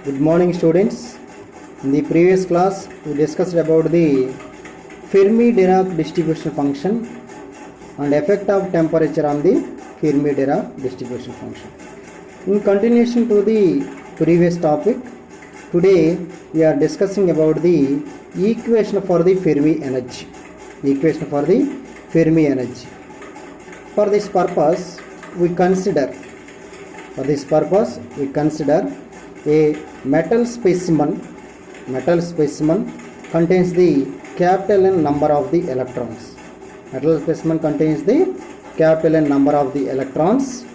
Good morning students. In the previous class we discussed about the Fermi-Dirac distribution function and effect of temperature on the Fermi-Dirac distribution function. In continuation to the previous topic, today we are discussing about the equation for the Fermi energy. Equation for the Fermi energy. For this purpose we consider a metal specimen contains the capital N number of the electrons. Metal specimen contains the capital N number of the electrons.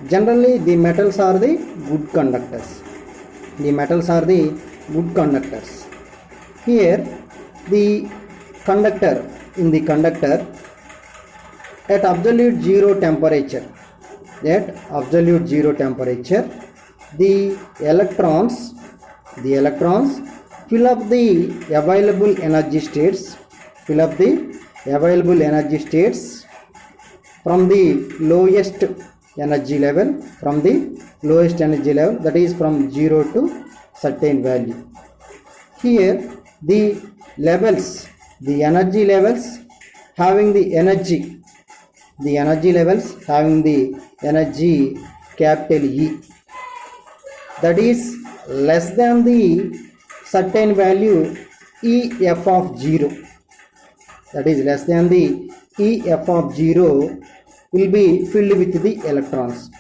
Generally the metals are the good conductors. Here the conductor at absolute zero temperature, the electrons fill up the available energy states from the lowest energy level, that is from 0 to certain value. Here the energy levels having the energy capital E, that is less than the certain value EF of 0, will be filled with the electrons,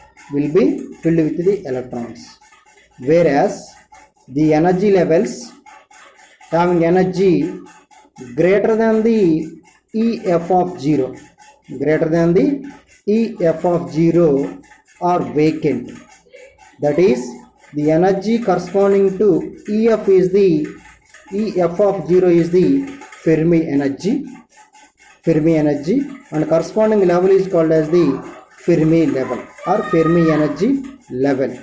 whereas the energy levels having energy greater than the EF of 0 are vacant. That is, the energy corresponding to EF of 0 is the Fermi energy, and corresponding level is called as the Fermi level or Fermi energy level.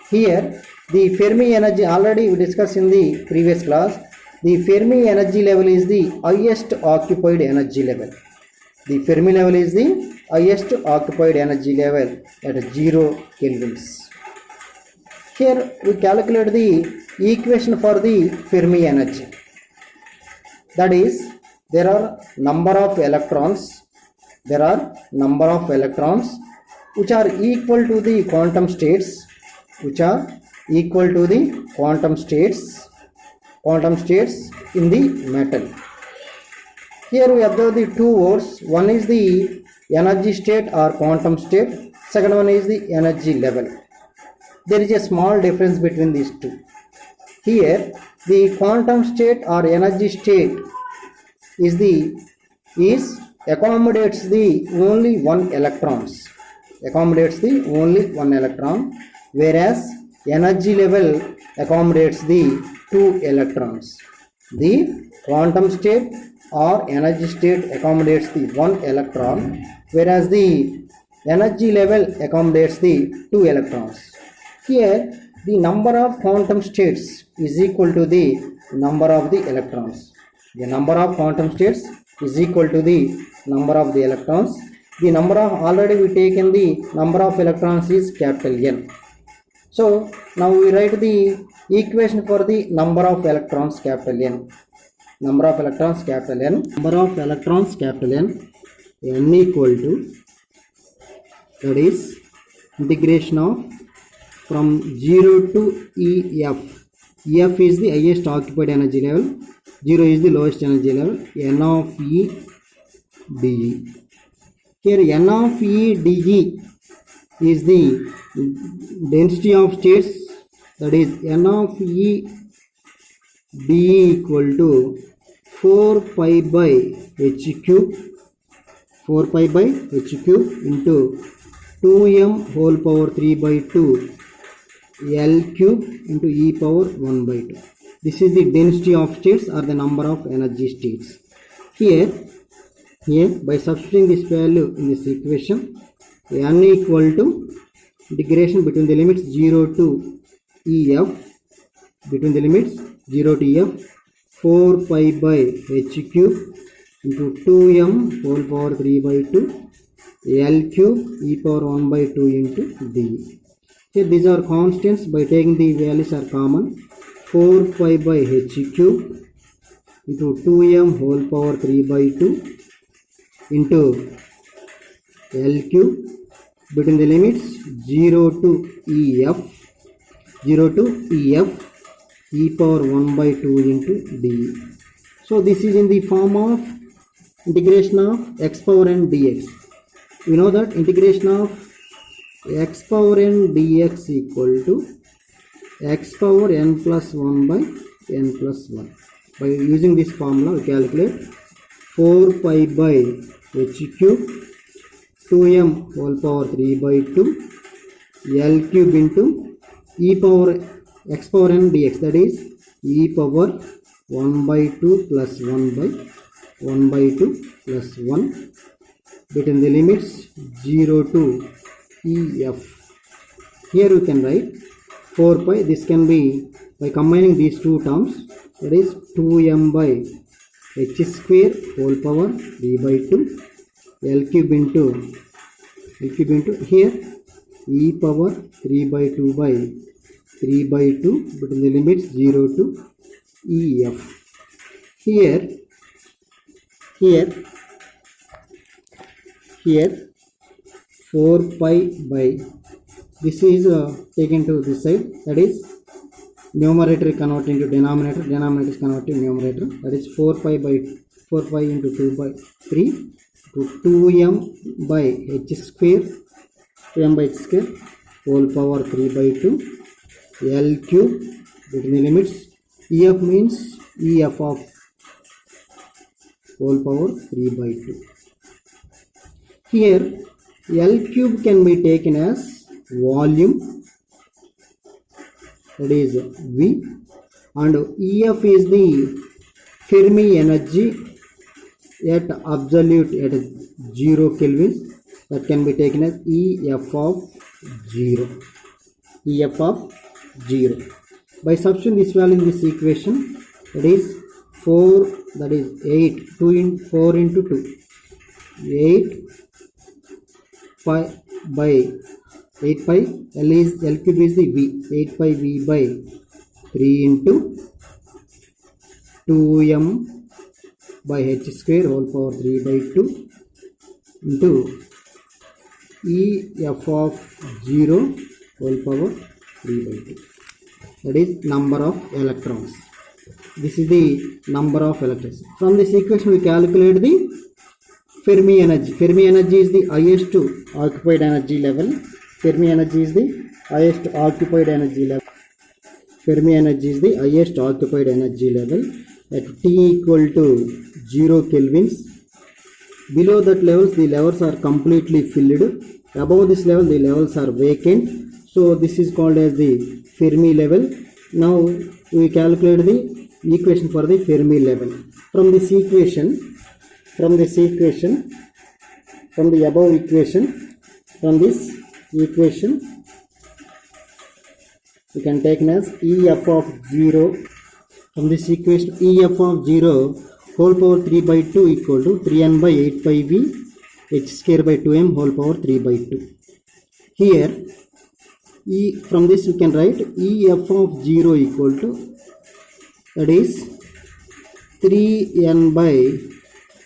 Here the Fermi energy, already we discussed in the previous class, the Fermi energy level is the highest occupied energy level. The Fermi level is the highest occupied energy level at 0 kelvins. Here we calculate the equation for the Fermi energy. That is, there are number of electrons which are equal to the quantum states, in the metal. Here we observe the two words. One is the energy state or quantum state. Second one is the energy level. There is a small difference between these two. Here the quantum state or energy state accommodates the only one electron, whereas energy level accommodates the two electrons. The quantum state or energy state accommodates the one electron, whereas the energy level accommodates the two electrons. Here the number of quantum states is equal to the number of the electrons. The number of quantum states is equal to the number of the electrons. The number of, already we taken the number of electrons is capital N. So now we write the equation for the number of electrons capital N. N equal to, that is integration of from 0 to EF. EF is the highest occupied energy level, 0 is the lowest energy level, N of E dE. Here N of E dE is the density of states, that is N of E dE equal to 4 pi by h cube into 2m whole power 3 by 2 L cube into e power 1 by 2. This is the density of states or the number of energy states. Here by substituting this value in this equation, N equal to integration between the limits 0 to EF, 4 pi by h cube into 2m whole power 3 by 2 L cube e power 1 by 2 into d. Here these are constants. By taking the values are common. 4 pi by h cube into 2m whole power 3 by 2 into L cube between the limits 0 to EF e power 1 by 2 into dE. So this is in the form of integration of x power n dx. We know that integration of x power n dx equal to x power n plus 1 by n plus 1. By using this formula we calculate 4 pi by h cube 2m whole power 3 by 2 L cube into e power x power n dx, that is e power 1 by 2 plus 1 by 1 by 2 plus 1 between the limits 0 to EF. Here we can write 4 pi. This can be by combining these two terms, that is 2m by h square whole power 3 by 2 L cube into here e power 3 by 2 by 3 by 2 between the limits 0 to EF. Here 4 pi by, this is taken to this side, that is numerator converted into denominator, denominator is converted to numerator, that is 4 pi into 2 by 3 to 2m by h square whole power 3 by 2 L cube between the limits EF means EF of whole power 3 by 2. Here L cube can be taken as volume, that is V, and EF is the Fermi energy at absolute at 0 Kelvin, that can be taken as EF of 0. By substituting this value in this equation, that is 4, that is 8, 4 into 2, 8 pi by 8 pi, L cube is the V, 8 pi V by 3 into 2m by h square whole power 3 by 2 into EF of 0 whole power 3 by 2. That is number of electrons. This is the number of electrons. From this equation we calculate the Fermi energy. Fermi energy is the highest occupied energy level. Fermi energy is the highest occupied energy level. Fermi energy is the highest occupied energy level at T equal to 0 kelvins. Below that levels, the levels are completely filled. Above this level, the levels are vacant. So this is called as the Fermi level. Now we calculate the equation for the Fermi level. From the above equation, from this equation, we can take as EF of 0. From this equation, EF of 0 whole power 3 by 2 equal to 3n by 8 pi V h square by 2m whole power 3 by 2. Here, from this we can write EF of 0 equal to, that is 3n by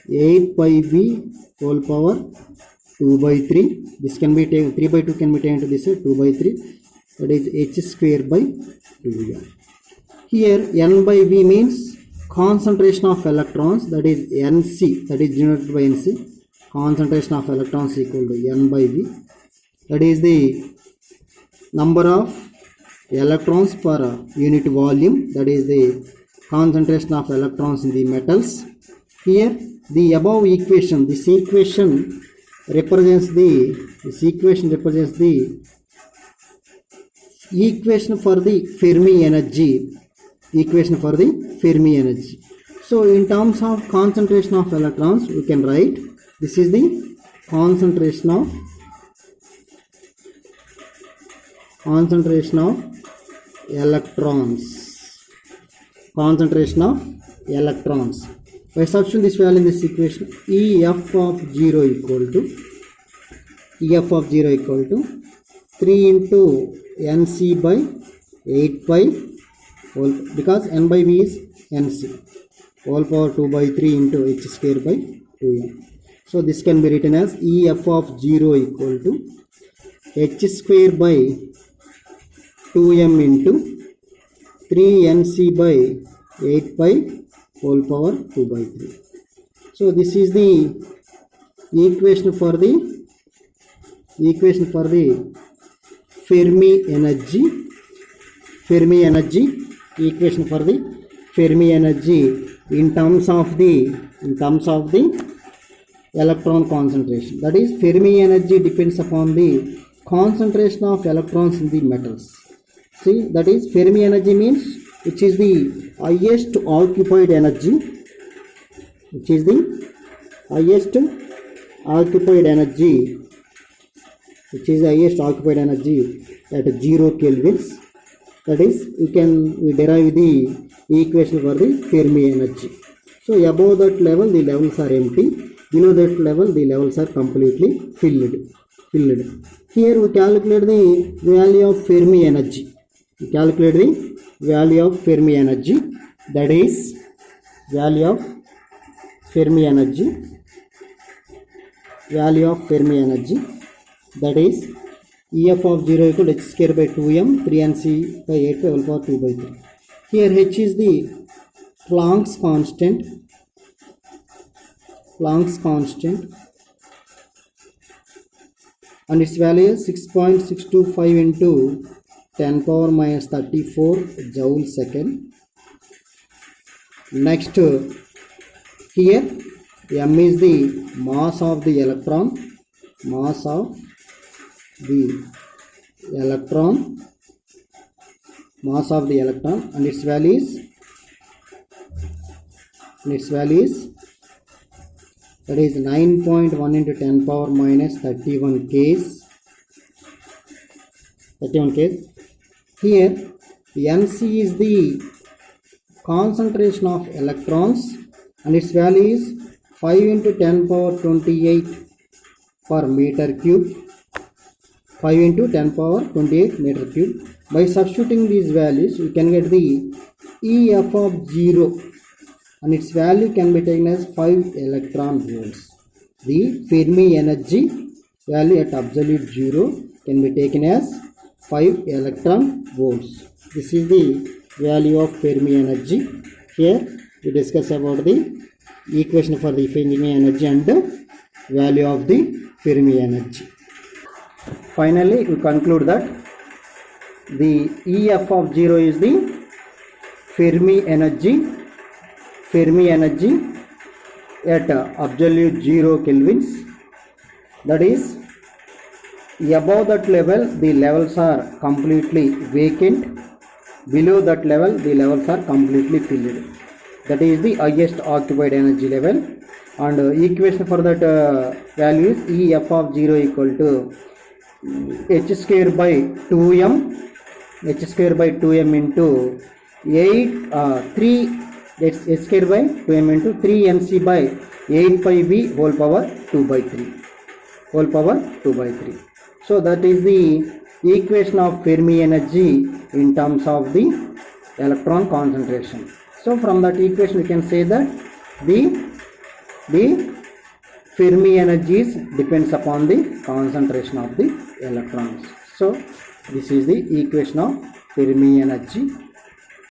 8 pi V whole power 2 by 3. This can be taken, 3 by 2 can be taken to this side, 2 by 3, that is h square by 2m. Here n by V means concentration of electrons, that is Nc, that is denoted by Nc. Concentration of electrons equal to n by V, that is the number of electrons per unit volume, that is the concentration of electrons in the metals. Here the above equation, this equation represents the equation for the Fermi energy. So in terms of concentration of electrons, we can write this is the concentration of electrons. By substituting this value in this equation, EF of 0 equal to 3 into Nc by 8 pi whole, because n by v is Nc, whole power 2 by 3 into h square by 2m. So this can be written as EF of 0 equal to h square by 2m into 3nc by 8 pi whole power 2 by 3. So this is the equation for the Fermi energy equation for the Fermi energy in terms of the electron concentration. That is, Fermi energy depends upon the concentration of electrons in the metals. See, that is, Fermi energy means which is the highest occupied energy, at 0 kelvins. That is, we derive the equation for the Fermi energy. So above that level the levels are empty, below that level the levels are completely filled. Here we calculate the value of Fermi energy. That is, value of Fermi energy, that is EF of 0 equal to h square by 2m 3nc by 8 by whole power 2 by 3. Here h is the Planck's constant, and its value is 6.625 into 10 power minus 34 joule second. Next, here m is the mass of the electron, and its value is that is 9.1 into 10 power minus 31 Ks. Here Nc is the concentration of electrons, and its value is 5 into 10 power 28 per meter cube, 5 into 10 power 28 meter cube. By substituting these values, we can get the EF of 0, and its value can be taken as 5 electron volts. The Fermi energy value at absolute 0 can be taken as 5 electron volts. This is the value of Fermi energy. Here we discuss about the equation for the Fermi energy and the value of the Fermi energy. Finally, we conclude that the EF of 0 is the Fermi energy at absolute 0 kelvins. That is, above that level the levels are completely vacant, below that level the levels are completely filled. That is the highest occupied energy level, and equation for that value is EF of 0 equal to h square by 2m into 3 h square by 2m into 3nc by 8 pi v whole power 2 by 3. So that is the equation of Fermi energy in terms of the electron concentration. So from that equation we can say that the Fermi energies depends upon the concentration of the electrons. So this is the equation of Fermi energy.